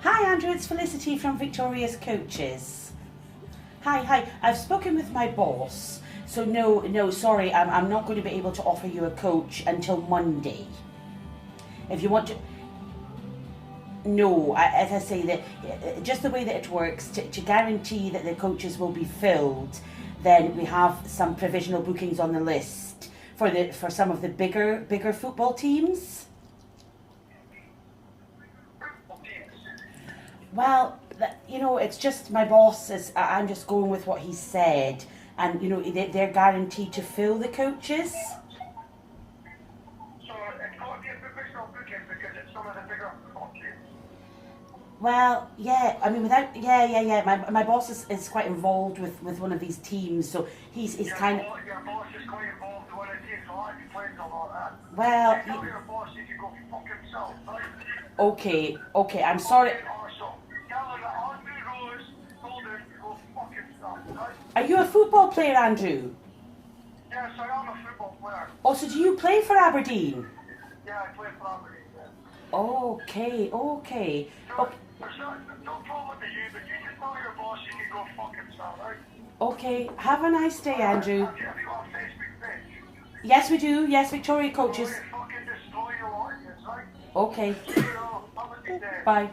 Hi Andrew, it's Felicity from Victoria's Coaches. Hi. I've spoken with my boss, so no, sorry, I'm not going to be able to offer you a coach until Monday. If you want to, no, as I say, that just the way that it works, to guarantee that the coaches will be filled, then we have some provisional bookings on the list for some of the bigger football teams. Well, it's just my boss is. I'm just going with what he said, and they're guaranteed to fill the coaches. So it's got to be a professional booking because it's some of the bigger teams. Well, yeah. I mean, yeah. My boss is quite involved with one of these teams, so he's kind of. Your boss is quite involved in one of the teams, so I'd be playing a lot of that. Well. Tell your boss he can go fuck himself, right? Okay. I'm sorry. Are you a football player, Andrew? Yes, I am a football player. Oh, so do you play for Aberdeen? Yeah, I play for Aberdeen. Yeah. Okay. So, there's no problem with you, but you just tell your boss he can go fuck himself, right? Okay. Have a nice day, Andrew. Have you got a Facebook page? Yes, we do. Yes, Victoria Coaches. Fucking destroy your audience, right? Okay. See you all. Have a good day. Bye.